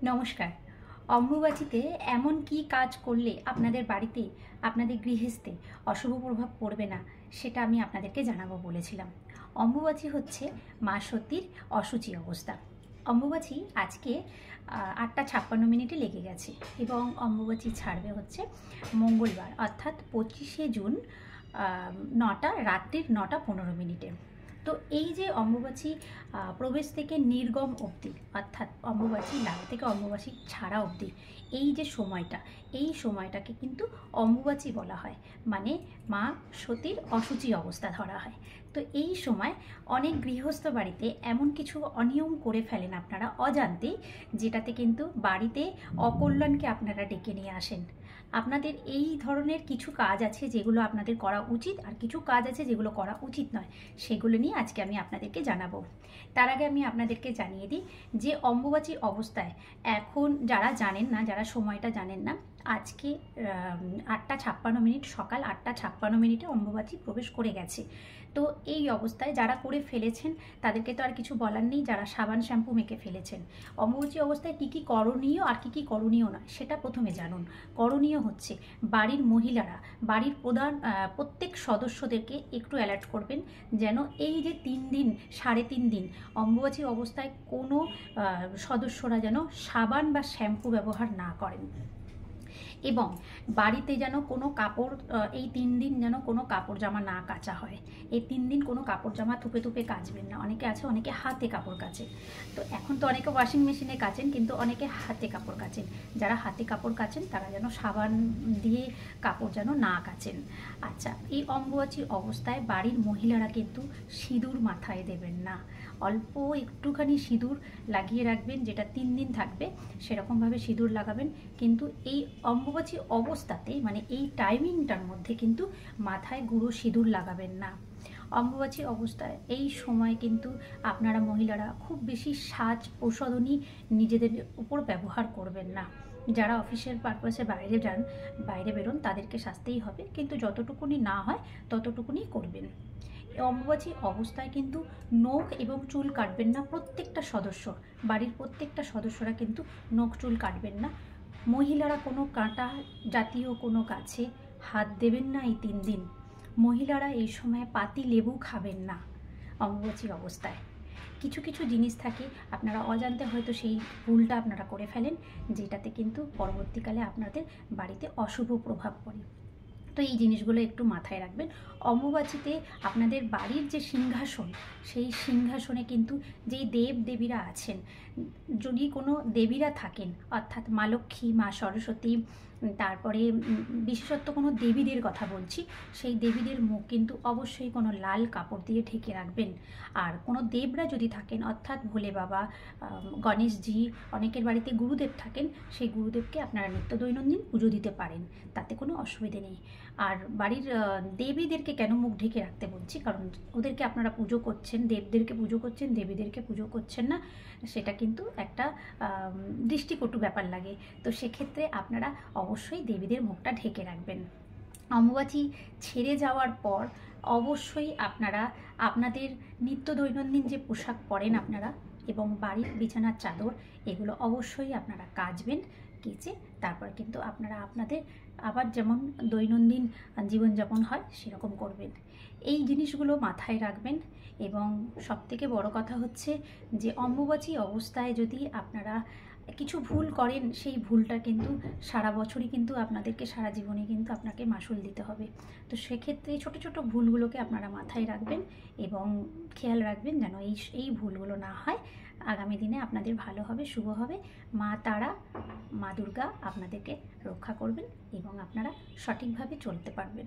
নমস্কার। অম্বুবাচীতে এমন কি কাজ করলে আপনাদের বাড়িতে, আপনাদের গৃহস্থে অশুভ প্রভাব পড়বে না, সেটা আমি আপনাদেরকে জানাবো বলেছিলাম। অম্বুবাচী হচ্ছে মা সতীর অশুচি অবস্থা। অম্বুবাচী আজকে 8:56 লেগে গেছে এবং অম্বুবাচী ছাড়বে হচ্ছে মঙ্গলবার, অর্থাৎ 25শে জুন, রাত্রির 9:15। তো এই যে অম্বুবাচী প্রবেশ থেকে নির্গম অবধি, অর্থাৎ অম্বুবাচী লাগা থেকে অম্বুবাচী ছাড়া অবধি এই যে সময়টা, এই সময়টাকে কিন্তু অম্বুবাচী বলা হয়, মানে মা সতীর অশুচি অবস্থা ধরা হয়। তো এই সময় অনেক গৃহস্থ বাড়িতে এমন কিছু অনিয়ম করে ফেলেন আপনারা অজান্তেই, যেটাতে কিন্তু বাড়িতে অকল্যাণকে আপনারা ডেকে নিয়ে আসেন। আপনাদের এই ধরনের কিছু কাজ আছে যেগুলো আপনাদের করা উচিত, আর কিছু কাজ আছে যেগুলো করা উচিত নয়, সেগুলো নিয়ে আজকে আমি আপনাদেরকে জানাবো। তার আগে আমি আপনাদেরকে জানিয়ে দিই যে অম্বুবাচী অবস্থায় এখন যারা জানেন না, যারা সময়টা জানেন না, আজকে 8:56, সকাল 8:56 অম্বুবাচী প্রবেশ করে গেছে। তো এই অবস্থায় যারা করে ফেলেছেন তাদেরকে তো আর কিছু বলার নেই, যারা সাবান শ্যাম্পু মেখে ফেলেছেন। অম্বুবাচী অবস্থায় কী কী করণীয় আর কী কী করণীয় নয় সেটা প্রথমে জানুন। করণীয় হচ্ছে, বাড়ির মহিলারা বাড়ির প্রত্যেক সদস্যদেরকে একটু অ্যালার্ট করবেন যেন এই যে 3 দিন, 3.5 দিন অম্বুবাচী অবস্থায় কোনো সদস্যরা যেন সাবান বা শ্যাম্পু ব্যবহার না করেন, এবং বাড়িতে যেন কোনো কাপড়, এই 3 দিন যেন কোনো কাপড় জামা না কাচা হয়। এই 3 দিন কোনো কাপড় জামা থুপে থুপে কাচবেন না। অনেকে আছে, অনেকে হাতে কাপড় কাচে। তো এখন তো অনেকে ওয়াশিং মেশিনে কাচেন, কিন্তু অনেকে হাতে কাপড় কাচেন। যারা হাতে কাপড় কাচেন তারা যেন সাবান দিয়ে কাপড় যেন না কাচেন। আচ্ছা, এই অম্বুবাচী অবস্থায় বাড়ির মহিলারা কিন্তু সিঁদুর মাথায় দেবেন না। অল্প একটুখানি সিঁদুর লাগিয়ে রাখবেন, যেটা 3 দিন থাকবে সেরকমভাবে সিঁদুর লাগাবেন। কিন্তু এই অম্বুবাচী অবস্থাতে, মানে এই টাইমিংটার মধ্যে কিন্তু মাথায় গুঁড়ো সিঁদুর লাগাবেন না। অম্বুবাচী অবস্থায় এই সময় কিন্তু আপনারা মহিলারা খুব বেশি সাজ প্রসাধনী নিজেদের উপর ব্যবহার করবেন না। যারা অফিসের পারপাসে বাইরে বেরোন তাদেরকে সাজতেই হবে, কিন্তু যতটুকুনি না হয় ততটুকুনি করবেন। অম্বুবাচী অবস্থায় কিন্তু নখ এবং চুল কাটবেন না প্রত্যেকটা সদস্য। বাড়ির প্রত্যেকটা সদস্যরা কিন্তু নখ চুল কাটবেন না। মহিলারা কোনো কাঁটা জাতীয় কোনো গাছে হাত দেবেন না এই 3 দিন। মহিলারা এই সময় পাতি লেবু খাবেন না অম্বুবাচী অবস্থায়। কিছু কিছু জিনিস থাকে, আপনারা অজান্তে হয়তো সেই ভুলটা আপনারা করে ফেলেন, যেটাতে কিন্তু পরবর্তীকালে আপনাদের বাড়িতে অশুভ প্রভাব পড়ে। তো এই জিনিসগুলো একটু মাথায় রাখবেন। অম্বুবাচীতে আপনাদের বাড়ির যে সিংহাসন, সেই সিংহাসনে কিন্তু যেই দেব দেবীরা আছেন, যদি কোনো দেবীরা থাকেন, অর্থাৎ মা লক্ষ্মী, মা সরস্বতী, তারপরে বিশেষত কোনো দেবীদের কথা বলছি, সেই দেবীদের মুখ কিন্তু অবশ্যই কোনো লাল কাপড় দিয়ে ঢেকে রাখবেন। আর কোনো দেবরা যদি থাকেন, অর্থাৎ ভোলে বাবা, গণেশজি, অনেকের বাড়িতে গুরুদেব থাকেন, সেই গুরুদেবকে আপনারা নিত্য দৈনন্দিন পুজো দিতে পারেন, তাতে কোনো অসুবিধে নেই। আর বাড়ির দেবীদেরকে কেন মুখ ঢেকে রাখতে বলছি, কারণ ওদেরকে আপনারা পুজো করছেন, দেবদেরকে পুজো করছেন, দেবীদেরকে পুজো করছেন না, সেটা কিন্তু একটা দৃষ্টিকটু ব্যাপার লাগে। তো সেক্ষেত্রে আপনারা অবশ্যই দেবীদের মুখটা ঢেকে রাখবেন। অম্বুবাচী ছেড়ে যাওয়ার পর অবশ্যই আপনারা আপনাদের নিত্য দৈনন্দিন যে পোশাক পরেন আপনারা, এবং বাড়ির বিছানার চাদর, এগুলো অবশ্যই আপনারা কাচবেন। কেচে তারপর কিন্তু আপনারা আপনাদের আবার যেমন দৈনন্দিন জীবনযাপন হয় সেরকম করবেন। এই জিনিসগুলো মাথায় রাখবেন। এবং সবথেকে বড় কথা হচ্ছে যে অম্বুবাচী অবস্থায় যদি আপনারা কিছু ভুল করেন, সেই ভুলটা কিন্তু সারা বছরই কিন্তু আপনাদেরকে, সারা জীবনে কিন্তু আপনাকে মাসুল দিতে হবে। তো সেক্ষেত্রে ছোট ছোট ভুলগুলোকে আপনারা মাথায় রাখবেন এবং খেয়াল রাখবেন যেন এই ভুলগুলো না হয়। আগামী দিনে আপনাদের ভালো হবে, শুভ হবে। মা তারা, মা দুর্গা আপনাদেরকে রক্ষা করবেন এবং আপনারা সঠিকভাবে চলতে পারবেন।